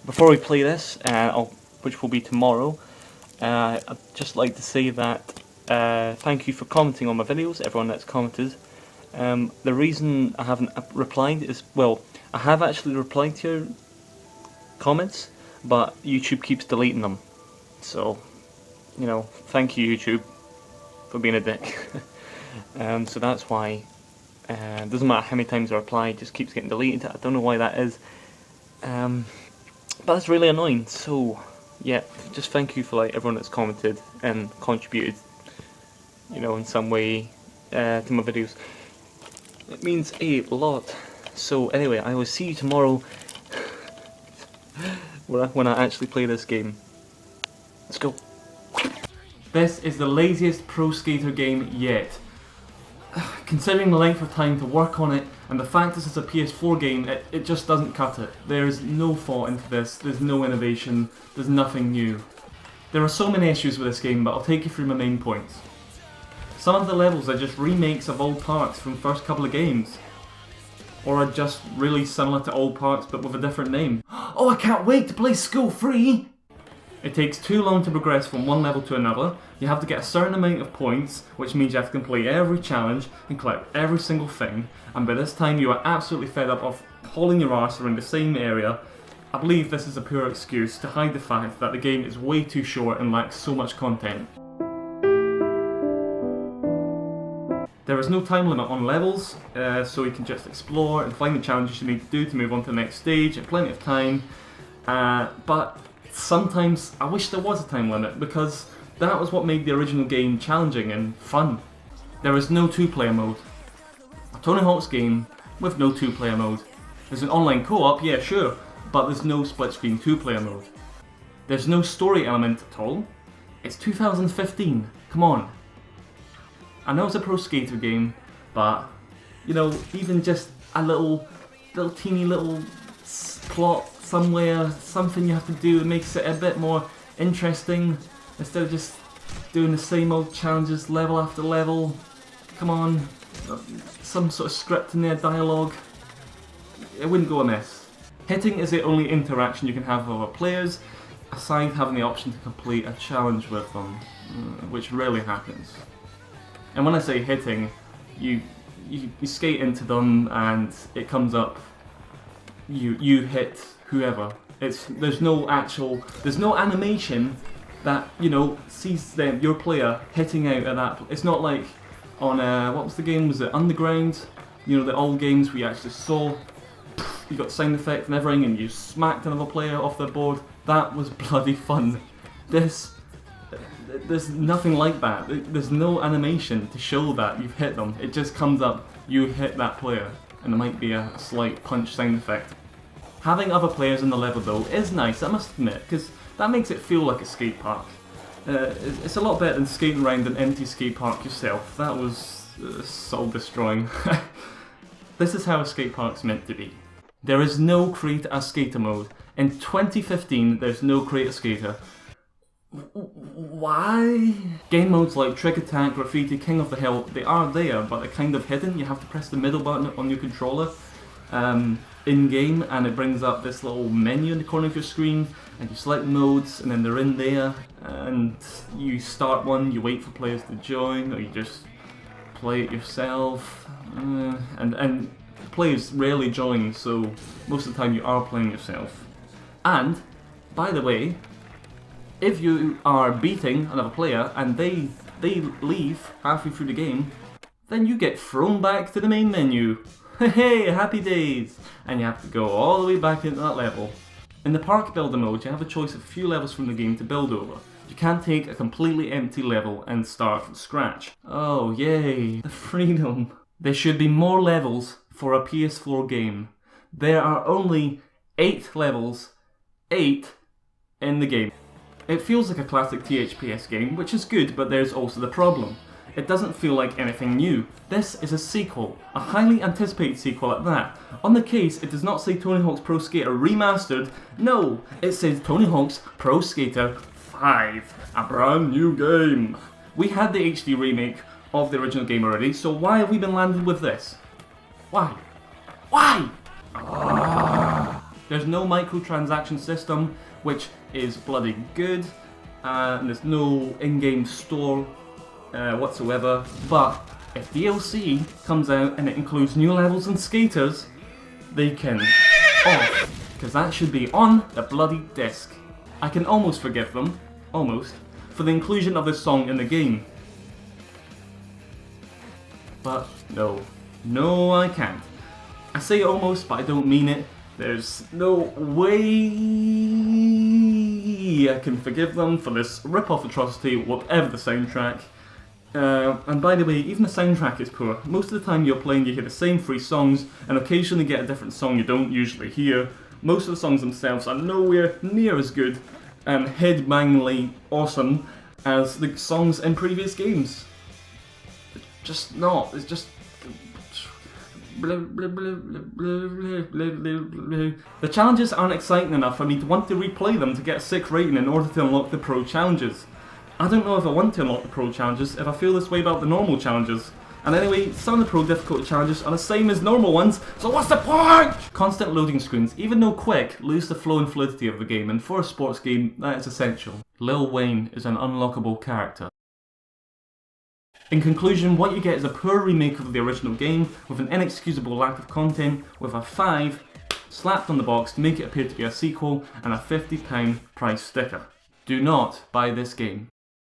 before we play this, which will be tomorrow, I'd just like to say that thank you for commenting on my videos, everyone that's commented. The reason I haven't replied is, well, I have actually replied to your comments, but YouTube keeps deleting them. So, you know, thank you YouTube for being a dick. So that's why, it doesn't matter how many times I reply, it just keeps getting deleted. I don't know why that is. But that's really annoying, so yeah, just thank you for like everyone that's commented and contributed, you know, in some way to my videos. It means a lot. So anyway, I will see you tomorrow when I actually play this game. Let's go. This is the laziest Pro Skater game yet. Considering the length of time to work on it, and the fact this is a PS4 game, it just doesn't cut it. There's no thought into this, there's no innovation, there's nothing new. There are so many issues with this game, but I'll take you through my main points. Some of the levels are just remakes of old parts from the first couple of games. Or are just really similar to old parts but with a different name. Oh, I can't wait to play School Free! It takes too long to progress from one level to another. You have to get a certain amount of points, which means you have to complete every challenge and collect every single thing, and by this time you are absolutely fed up of hauling your arse around the same area. I believe this is a pure excuse to hide the fact that the game is way too short and lacks so much content. There is no time limit on levels, so you can just explore and find the challenges you need to do to move on to the next stage at plenty of time, but sometimes I wish there was a time limit, because that was what made the original game challenging and fun. There is no two-player mode. A Tony Hawk's game with no two-player mode. There's an online co-op, yeah sure, but there's no split-screen two-player mode. There's no story element at all. It's 2015, come on. I know it's a Pro Skater game, but, you know, even just a little teeny little plot somewhere, something you have to do that makes it a bit more interesting, instead of just doing the same old challenges level after level. Come on, some sort of script in there, dialogue. It wouldn't go amiss. Hitting is the only interaction you can have with other players, aside having the option to complete a challenge with them, which rarely happens. And when I say hitting, you skate into them and it comes up, you hit whoever. There's no animation that, you know, sees your player hitting out at that. It's not like on what was the game? Was it Underground? You know, the old games where you actually saw, you got sound effect and everything, and you smacked another player off their board. That was bloody fun. There's nothing like that. There's no animation to show that you've hit them. It just comes up, you hit that player, and there might be a slight punch sound effect. Having other players in the level though is nice, I must admit, because that makes it feel like a skate park. It's a lot better than skating around an empty skate park yourself. That was soul destroying. This is how a skate park's meant to be. There is no Create a Skater mode. In 2015, there's no Create a Skater. Why? Game modes like Trick Attack, Graffiti, King of the Hill, they are there, but they're kind of hidden. You have to press the middle button on your controller in-game, and it brings up this little menu in the corner of your screen, and you select modes, and then they're in there, and you start one, you wait for players to join, or you just play it yourself, and players rarely join, so most of the time you are playing yourself. And, by the way, if you are beating another player and they leave halfway through the game, then you get thrown back to the main menu. Hey, happy days! And you have to go all the way back into that level. In the Park Builder mode, you have a choice of a few levels from the game to build over. You can't take a completely empty level and start from scratch. Oh, yay, the freedom. There should be more levels for a PS4 game. There are only 8 levels, 8 in the game. It feels like a classic THPS game, which is good, but there's also the problem. It doesn't feel like anything new. This is a sequel, a highly anticipated sequel at that. On the case, it does not say Tony Hawk's Pro Skater Remastered, no, it says Tony Hawk's Pro Skater 5, a brand new game. We had the HD remake of the original game already, so why have we been landed with this? Why? Why? There's no microtransaction system, which is bloody good, and there's no in-game store whatsoever, but if DLC comes out and it includes new levels and skaters, they can off, because that should be on the bloody disc. I can almost forgive them, almost, for the inclusion of this song in the game. But no I can't. I say almost, but I don't mean it. There's no way I can forgive them for this rip-off atrocity, whatever the soundtrack. And by the way, even the soundtrack is poor. Most of the time you're playing, you hear the same 3 songs, and occasionally get a different song you don't usually hear. Most of the songs themselves are nowhere near as good and head-bangingly awesome as the songs in previous games. It's just not. It's just... The challenges aren't exciting enough for me to want to replay them to get a 6 rating in order to unlock the pro challenges. I don't know if I want to unlock the pro challenges if I feel this way about the normal challenges. And anyway, some of the pro difficulty challenges are the same as normal ones, so what's the point? Constant loading screens, even though quick, lose the flow and fluidity of the game, and for a sports game, that is essential. Lil Wayne is an unlockable character. In conclusion, what you get is a poor remake of the original game, with an inexcusable lack of content, with a 5 slapped on the box to make it appear to be a sequel, and a £50 price sticker. Do not buy this game.